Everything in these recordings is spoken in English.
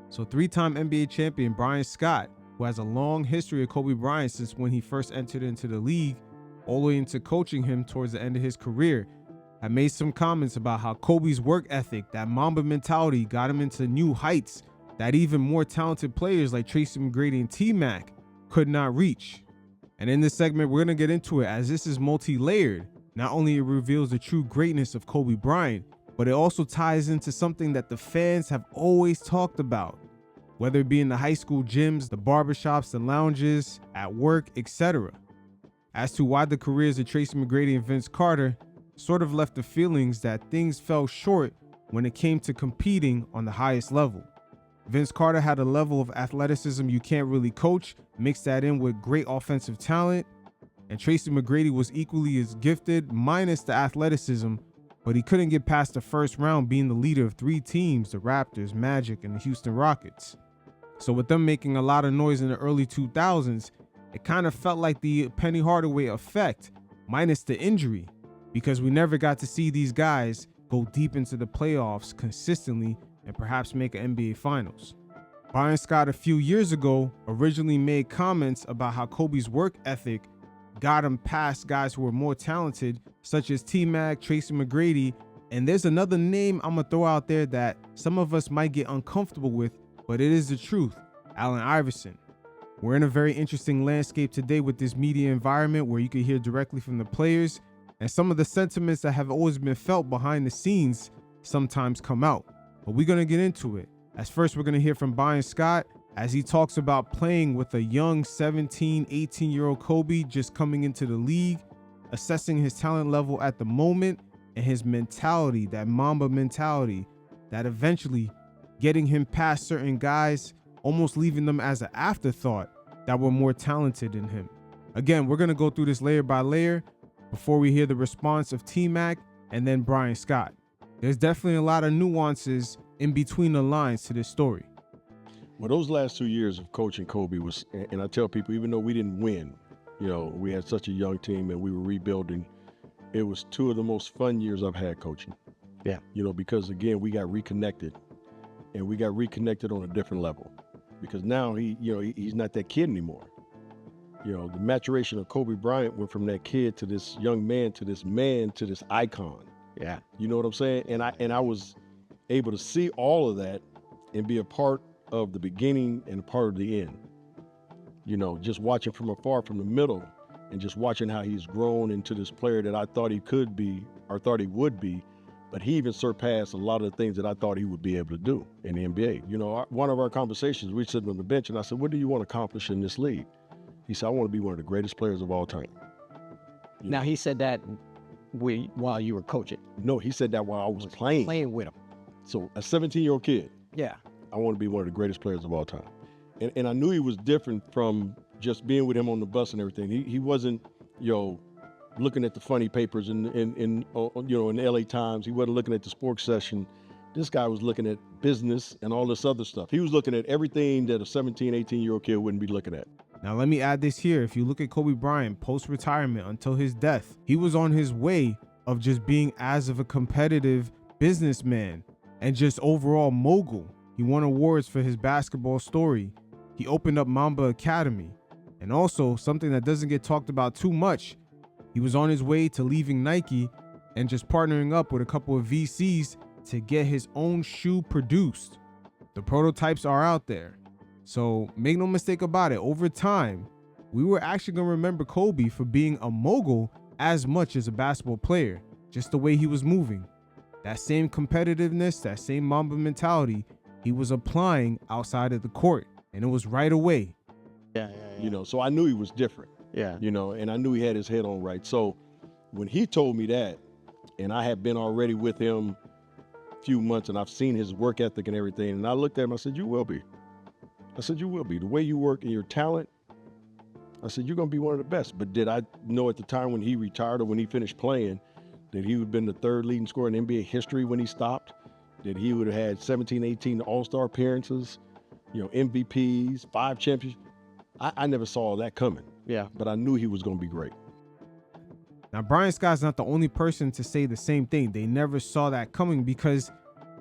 So three-time NBA champion Byron Scott, who has a long history of Kobe Bryant since when he first entered into the league, all the way into coaching him towards the end of his career, had made some comments about how Kobe's work ethic, that Mamba mentality, got him into new heights that even more talented players like Tracy McGrady and Tmac could not reach. And in this segment, we're going to get into it, as this is multi-layered. Not only it reveals the true greatness of Kobe Bryant, but it also ties into something that the fans have always talked about, whether it be in the high school gyms, the barbershops, the lounges, at work, etc. As to why the careers of Tracy McGrady and Vince Carter sort of left the feelings that things fell short when it came to competing on the highest level. Vince Carter had a level of athleticism you can't really coach, mix that in with great offensive talent, and Tracy McGrady was equally as gifted, minus the athleticism, but he couldn't get past the first round being the leader of three teams, the Raptors, Magic, and the Houston Rockets. So with them making a lot of noise in the early 2000s, it kind of felt like the Penny Hardaway effect, minus the injury, because we never got to see these guys go deep into the playoffs consistently and perhaps make an NBA Finals. Byron Scott a few years ago originally made comments about how Kobe's work ethic got him past guys who were more talented, such as Tmac, Tracy McGrady, and there's another name I'm gonna throw out there that some of us might get uncomfortable with, but it is the truth, Allen Iverson. We're in a very interesting landscape today with this media environment where you can hear directly from the players, and some of the sentiments that have always been felt behind the scenes sometimes come out. But we're going to get into it. As first, we're going to hear from Byron Scott as he talks about playing with a young 17, 18-year-old Kobe just coming into the league, assessing his talent level at the moment, and his mentality, that Mamba mentality, that eventually getting him past certain guys, almost leaving them as an afterthought that were more talented than him. Again, we're going to go through this layer by layer before we hear the response of Tmac and then Byron Scott. There's definitely a lot of nuances in between the lines to this story. Well, those last 2 years of coaching Kobe was, and I tell people, even though we didn't win, we had such a young team and we were rebuilding, it was two of the most fun years I've had coaching. Yeah. Because again, we got reconnected, and we got reconnected on a different level, because now he's not that kid anymore. The maturation of Kobe Bryant went from that kid to this young man to this icon. Yeah. You know what I'm saying? And I was able to see all of that and be a part of the beginning and a part of the end. Just watching from afar, from the middle, and just watching how he's grown into this player that I thought he could be, or thought he would be, but he even surpassed a lot of the things that I thought he would be able to do in the NBA. One of our conversations, we sitting on the bench, and I said, "What do you want to accomplish in this league?" He said, "I want to be one of the greatest players of all time." Now, he said that while you were coaching. No, he said that while I was playing. Playing with him. So a 17-year-old kid. Yeah. I want to be one of the greatest players of all time. And I knew he was different from just being with him on the bus and everything. He wasn't, looking at the funny papers in LA Times. He wasn't looking at the sports session. This guy was looking at business and all this other stuff. He was looking at everything that a 17, 18-year-old kid wouldn't be looking at. Now let me add this here. If you look at Kobe Bryant post-retirement until his death, he was on his way of just being as of a competitive businessman and just overall mogul. He won awards for his basketball story. He opened up Mamba Academy. And also, something that doesn't get talked about too much, he was on his way to leaving Nike and just partnering up with a couple of VCs to get his own shoe produced. The prototypes are out there. So make no mistake about it, over time, we were actually going to remember Kobe for being a mogul as much as a basketball player, just the way he was moving. That same competitiveness, that same Mamba mentality, he was applying outside of the court, and it was right away. Yeah. So I knew he was different. Yeah. And I knew he had his head on right. So when he told me that, and I had been already with him a few months, and I've seen his work ethic and everything, and I looked at him, I said, "You will be." I said, "You will be. The way you work and your talent," I said, "you're going to be one of the best." But did I know at the time when he retired or when he finished playing that he would have been the third leading scorer in NBA history when he stopped? That he would have had 17, 18 All-Star appearances, MVPs, 5 championships? I never saw that coming. Yeah. But I knew he was going to be great. Now, Byron Scott's not the only person to say the same thing. They never saw that coming because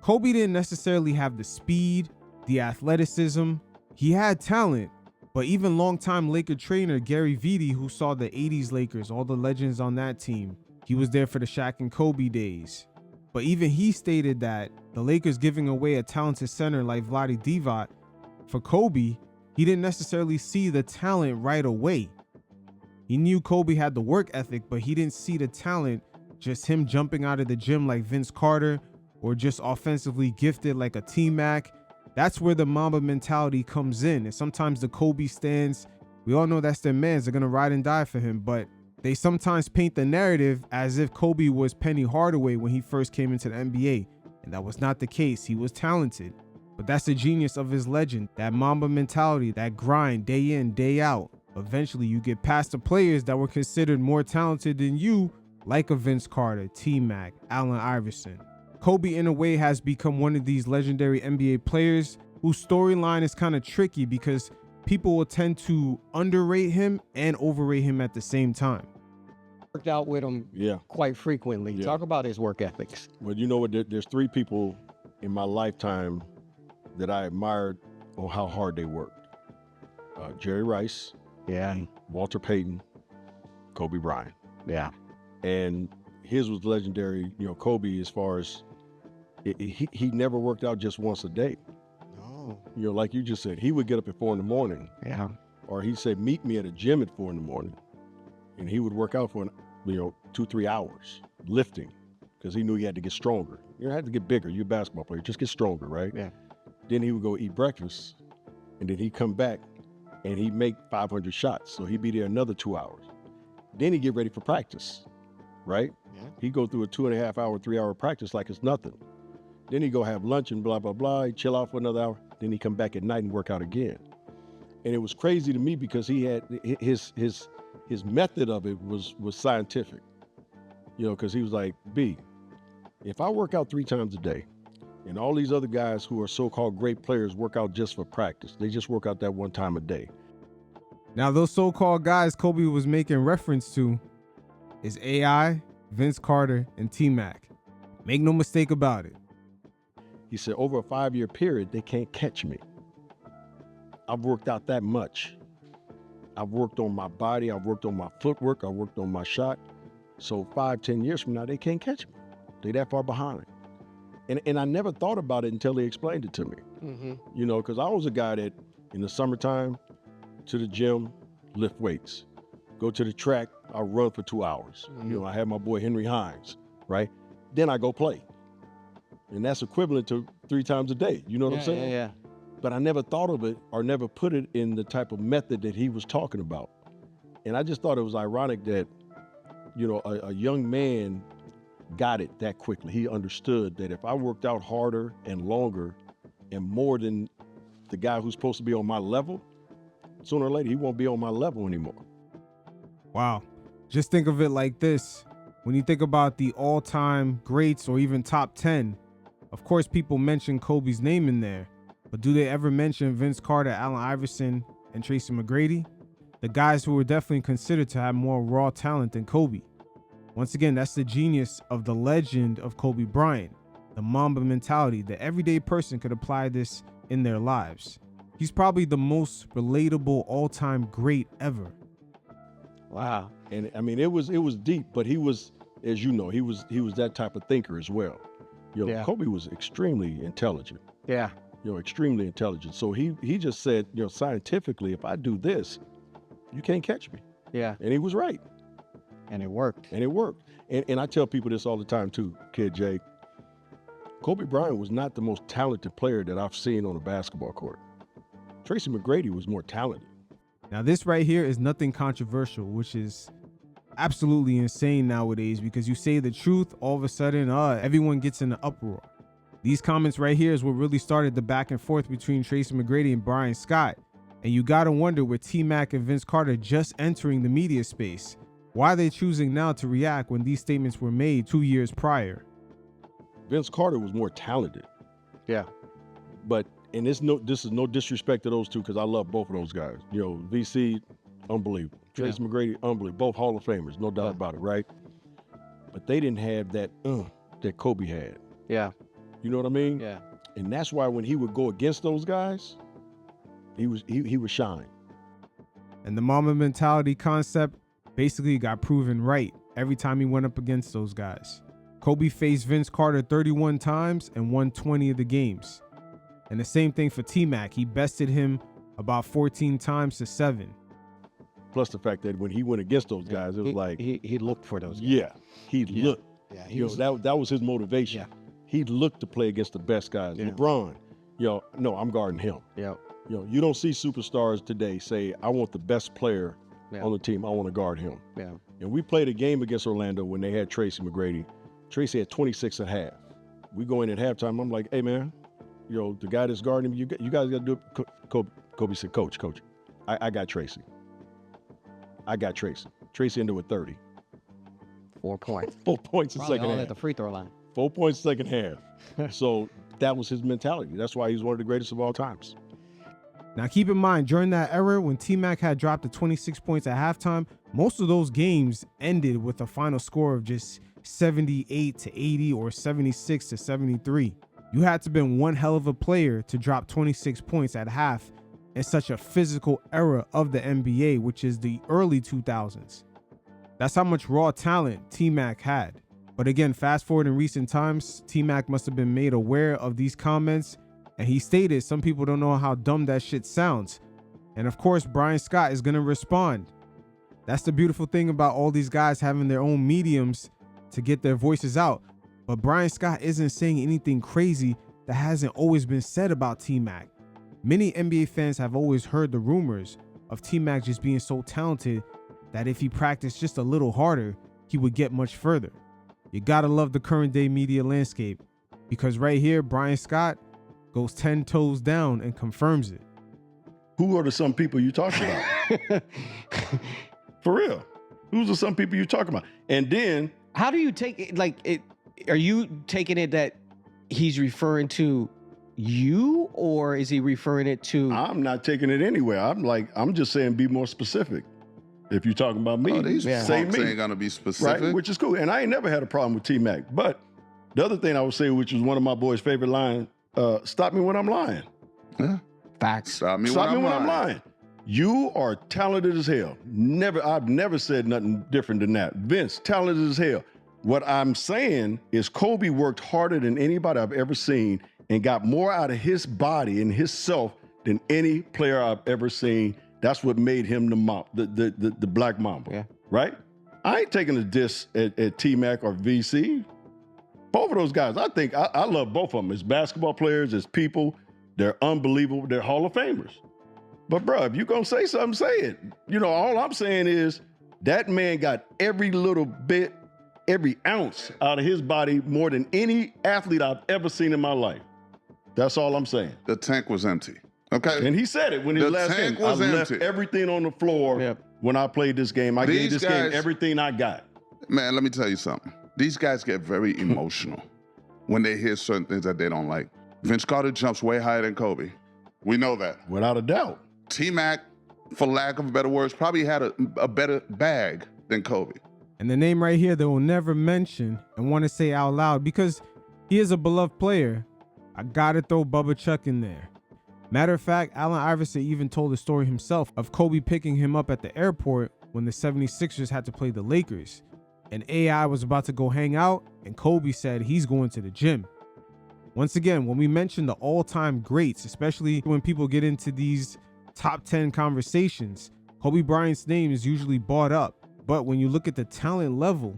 Kobe didn't necessarily have the speed the athleticism. He had talent, but even longtime Laker trainer Gary Vitti, who saw the 80s Lakers, all the legends on that team, he was there for the Shaq and Kobe days. But even he stated that the Lakers giving away a talented center like Vlade Divac for Kobe, he didn't necessarily see the talent right away. He knew Kobe had the work ethic, but he didn't see the talent, just him jumping out of the gym like Vince Carter, or just offensively gifted like a Tmac. That's where the Mamba mentality comes in. And sometimes the Kobe stands, we all know that's their mans, they're gonna ride and die for him, but they sometimes paint the narrative as if Kobe was Penny Hardaway when he first came into the NBA. And that was not the case. He was talented, but that's the genius of his legend, that Mamba mentality, that grind day in, day out. Eventually you get past the players that were considered more talented than you, like a Vince Carter, Tmac, Allen Iverson. Kobe in a way has become one of these legendary NBA players whose storyline is kind of tricky because people will tend to underrate him and overrate him at the same time. Worked out with him quite frequently. Yeah. Talk about his work ethics. Well, you know what? There's three people in my lifetime that I admired on how hard they worked. Jerry Rice, Yeah. Walter Payton, Kobe Bryant. Yeah. And his was legendary. You know, Kobe, as far as he never worked out just once a day. Oh. You know, like you just said, he would get up at 4 a.m. Yeah. or he said, meet me at a gym at 4 a.m. and he would work out for 2-3 hours lifting because he knew he had to get stronger. You had to get bigger. You're a basketball player, just get stronger, right? Yeah. Then he would go eat breakfast, and then he'd come back and he'd make 500 shots. So he'd be there another 2 hours. Then he'd get ready for practice, right? Yeah. He'd go through a 2.5 hour, 3 hour practice like it's nothing. Then he'd go have lunch and blah, blah, blah. He'd chill out for another hour. Then he'd come back at night and work out again. And it was crazy to me because he had his method of it was scientific, because he was like, B, if I work out 3 times a day and all these other guys who are so-called great players work out just for practice, they just work out that 1 time a day. Now, those so-called guys Kobe was making reference to is AI, Vince Carter, and Tmac. Make no mistake about it. He said, over a 5-year period, they can't catch me. I've worked out that much. I've worked on my body. I've worked on my footwork. I worked on my shot. So 5-10 years from now, they can't catch me. They that far behind. And I never thought about it until he explained it to me. Mm-hmm. Because I was a guy that in the summertime, to the gym, lift weights. Go to the track, I'll run for 2 hours. Mhm. I had my boy Henry Hines, right? Then I go play. And that's equivalent to 3 times a day. You know what I'm saying? Yeah. But I never thought of it or never put it in the type of method that he was talking about. And I just thought it was ironic that, a young man got it that quickly. He understood that if I worked out harder and longer and more than the guy who's supposed to be on my level, sooner or later, he won't be on my level anymore. Wow. Just think of it like this. When you think about the all-time greats or even top 10, of course, people mention Kobe's name in there. But do they ever mention Vince Carter, Allen Iverson, and Tracy McGrady? The guys who were definitely considered to have more raw talent than Kobe. Once again, that's the genius of the legend of Kobe Bryant, the Mamba mentality. The everyday person could apply this in their lives. He's probably the most relatable all-time great ever. Wow. And I mean, it was deep, but he was, as you know, he was that type of thinker as well. Yeah. Kobe was extremely intelligent. Yeah. Extremely intelligent. So he just said, scientifically, if I do this, you can't catch me. Yeah. And he was right. And it worked. And it worked. And I tell people this all the time too, Kid Jay. Kobe Bryant was not the most talented player that I've seen on a basketball court. Tracy McGrady was more talented. Now, this right here is nothing controversial, which is absolutely insane nowadays because you say the truth, all of a sudden, everyone gets in an uproar. These comments right here is what really started the back and forth between Tracy McGrady and Byron Scott. And you gotta wonder with Tmac and Vince Carter just entering the media space, why are they choosing now to react when these statements were made 2 years prior? Vince Carter was more talented. Yeah. But, and this is no disrespect to those two because I love both of those guys. VC, unbelievable. Tracy McGrady, unbelievable. Both Hall of Famers, no doubt about it, right? But they didn't have that that Kobe had. Yeah. You know what I mean? Yeah. And that's why when he would go against those guys, he would shine. And the Mamba mentality concept basically got proven right every time he went up against those guys. Kobe faced Vince Carter 31 times and won 20 of the games. And the same thing for Tmac. He bested him about 14 times to 7. Plus the fact that when he went against those guys, it was like he looked for those guys. Yeah, he looked. Yeah, that was his motivation. Yeah. He looked to play against the best guys. Yeah. LeBron, no, I'm guarding him. Yeah. You don't see superstars today say, I want the best player Yeah. on the team. I want to guard him. Yeah. And we played a game against Orlando when they had Tracy Mcgrady. Tracy had 26 and a half. We go in at halftime. I'm like, hey, man, the guy that's guarding him, you guys got to do it. Kobe said, Coach, I got Tracy. Tracy ended with 30. 4 points. 4 points in Probably second all half. at the free throw line. 4 points second half. So that was his mentality. That's why he's one of the greatest of all times. Now keep in mind, during that era when Tmac had dropped to 26 points at halftime, most of those games ended with a final score of just 78 to 80 or 76 to 73. You had to have been one hell of a player to drop 26 points at half in such a physical era of the NBA, which is the early 2000s. That's how much raw talent Tmac had. But again, fast forward in recent times, Tmac must have been made aware of these comments, and he stated some people don't know how dumb that shit sounds. And of course, Brian Scott is going to respond. That's the beautiful thing about all these guys having their own mediums to get their voices out. But Brian Scott isn't saying anything crazy that hasn't always been said about Tmac. Many NBA fans have always heard the rumors of Tmac just being so talented that if he practiced just a little harder, he would get much further. You gotta love the current day media landscape, because right here, Brian Scott goes 10 toes down and confirms it. Who are the some people you talking about? For real. Who's the some people you talking about? And then How do you take it? Are you taking it that he's referring to you, or is he referring it to? I'm not taking it anywhere. I'm just saying be more specific. If you're talking about me, these say punks me. ain't gonna be specific. Right, which is cool. And I ain't never had a problem with Tmac. But the other thing I would say, which is one of my boys' favorite lines, stop me when I'm lying. Yeah. Facts. Stop me Stop when me when I'm lying. You are talented as hell. I've never said nothing different than that. Vince, talented as hell. What I'm saying is Kobe worked harder than anybody I've ever seen and got more out of his body and his self than any player I've ever seen. That's what made him the Black Mamba, Yeah. right? I ain't taking a diss at Tmac or VC. Both of those guys, I love both of them as basketball players, as people. They're unbelievable. They're Hall of Famers. But bro, if you gonna say something, say it. All I'm saying is that man got every little bit, every ounce out of his body more than any athlete I've ever seen in my life. That's all I'm saying. The tank was empty. Okay. And he said it when his The last tank game. was I left empty. everything on the floor when I played this game. I gave These this game guys- everything I got. Man, let me tell you something. These guys get very emotional when they hear certain things that they don't like. Vince Carter jumps way higher than Kobe. We know that. Without a doubt. T-Mac, for lack of better words, probably had a better bag than Kobe. And the name right here they will never mention and want to say out loud because he is a beloved player. I gotta throw Bubba Chuck in there. Matter of fact, Allen Iverson even told the story himself of Kobe picking him up at the airport when the 76ers had to play the Lakers. And AI was about to go hang out, and Kobe said he's going to the gym. Once again, when we mention the all-time greats, especially when people get into these top 10 conversations, Kobe Bryant's name is usually brought up. But when you look at the talent level,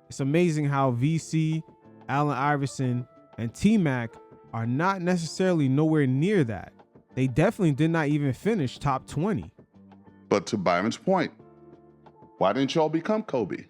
it's amazing how VC, Allen Iverson, and Tmac are not necessarily nowhere near that. They definitely did not even finish top 20. But to Byron's point, why didn't y'all become Kobe?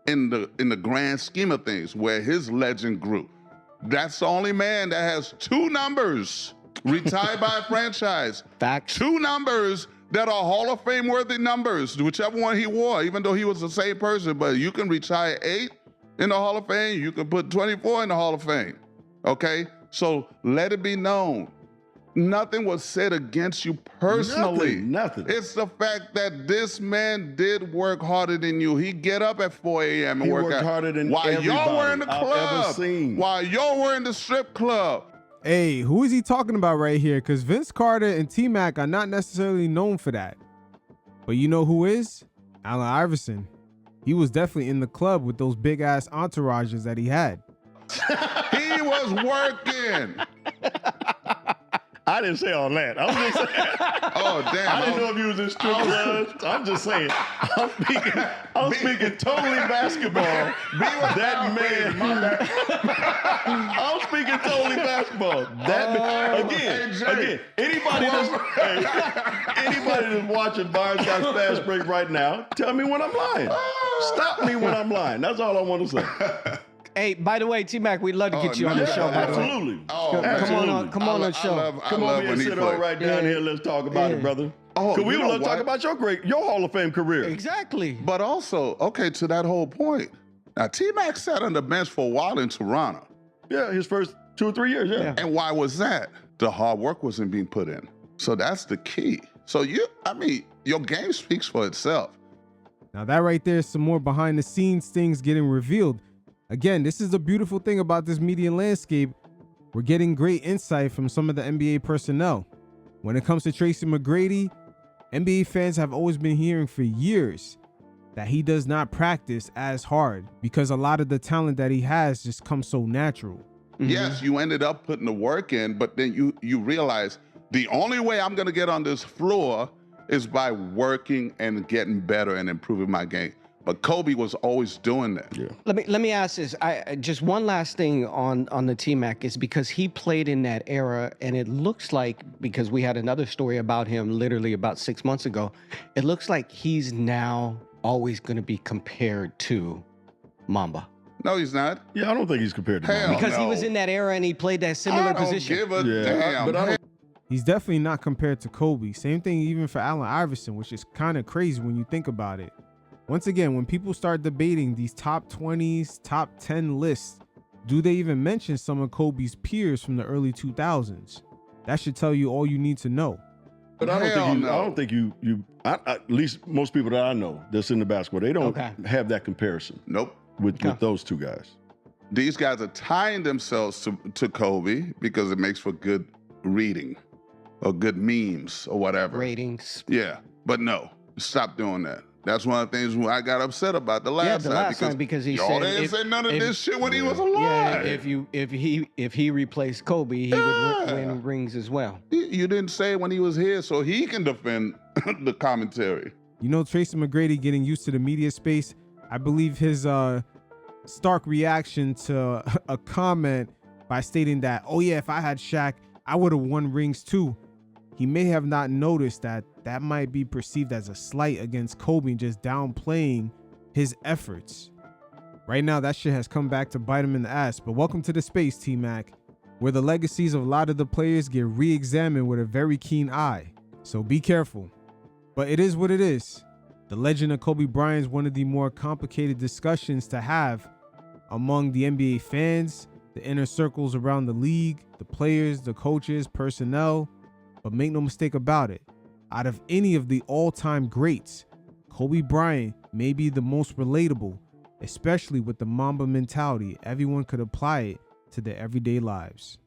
In the grand scheme of things, where his legend grew. That's the only man that has 2 numbers retired by a franchise. Facts. 2 numbers that are Hall of Fame worthy numbers, whichever one he wore, even though he was the same person. But you can retire 8 in the Hall of Fame. You can put 24 in the Hall of Fame. Okay? So let it be known. Nothing was said against you personally. Nothing. It's the fact that this man did work harder than you. He get up at 4 a.m. and He work worked out. harder than while y'all were in everybody the I've ever club, seen. while y'all were in the strip club. Hey, who is he talking about right here? Because Vince Carter and Tmac are not necessarily known for that. But you know who is? Allen Iverson. He was definitely in the club with those big ass entourages that he had. He was working. I didn't say all that. I'm just saying. Oh, damn. I didn't know if you was in strip clubs. I'm just saying. I'm speaking totally basketball. That man. I'm speaking totally basketball. Again. Anybody that's watching Byron Scott's Fast Break right now, tell me when I'm lying. Stop me when I'm lying. That's all I want to say. Hey, by the way, T-Mac, we'd love to get you on the show. By the way. Absolutely. Come on the show. Come over here and sit on right down here. Let's talk about it, brother. Oh, Because we would love to talk about your Hall of Fame career. Exactly. But also, okay, to that whole point. Now, T-Mac sat on the bench for a while in Toronto. Yeah, his first 2 or 3 years, yeah. And why was that? The hard work wasn't being put in. So that's the key. So your game speaks for itself. Now that right there is some more behind the scenes things getting revealed. Again, this is the beautiful thing about this media landscape. We're getting great insight from some of the NBA personnel. When it comes to Tracy McGrady, NBA fans have always been hearing for years that he does not practice as hard because a lot of the talent that he has just comes so natural. Mm-hmm. Yes, you ended up putting the work in, but then you realize the only way I'm going to get on this floor is by working and getting better and improving my game. But Kobe was always doing that. Yeah. Let me ask this. Just one last thing on the T-Mac is because he played in that era, and it looks like, because we had another story about him literally about 6 months ago, it looks like he's now always going to be compared to Mamba. No, he's not. Yeah, I don't think he's compared to Hell Mamba. Because he no. was in that era and he played that similar I don't position. give a Yeah, damn. but I don't. He's definitely not compared to Kobe. Same thing even for Allen Iverson, which is kind of crazy when you think about it. Once again, when people start debating these top 20s, top 10 lists, do they even mention some of Kobe's peers from the early 2000s? That should tell you all you need to know. But I Hell don't no. think at least most people that I know that's in the basketball, they don't Okay. have that comparison Nope. with those two guys. These guys are tying themselves to Kobe because it makes for good reading or good memes or whatever. Ratings. Yeah, but no, stop doing that. That's one of the things I got upset about the last time. Because he y'all said didn't say none of if- this shit when he was Yeah, alive. if he replaced Kobe, he would win rings as well. You didn't say it when he was here, so he can defend the commentary. You know, Tracy McGrady getting used to the media space, I believe his stark reaction to a comment by stating that, oh yeah, if I had Shaq, I would have won rings too. He may have not noticed that might be perceived as a slight against Kobe, just downplaying his efforts. Right now, that shit has come back to bite him in the ass. But welcome to the space, T-Mac, where the legacies of a lot of the players get re-examined with a very keen eye. So be careful. But it is what it is. The legend of Kobe Bryant is one of the more complicated discussions to have among the NBA fans, the inner circles around the league, the players, the coaches, personnel. But make no mistake about it, out of any of the all-time greats, Kobe Bryant may be the most relatable, especially with the Mamba mentality. Everyone could apply it to their everyday lives.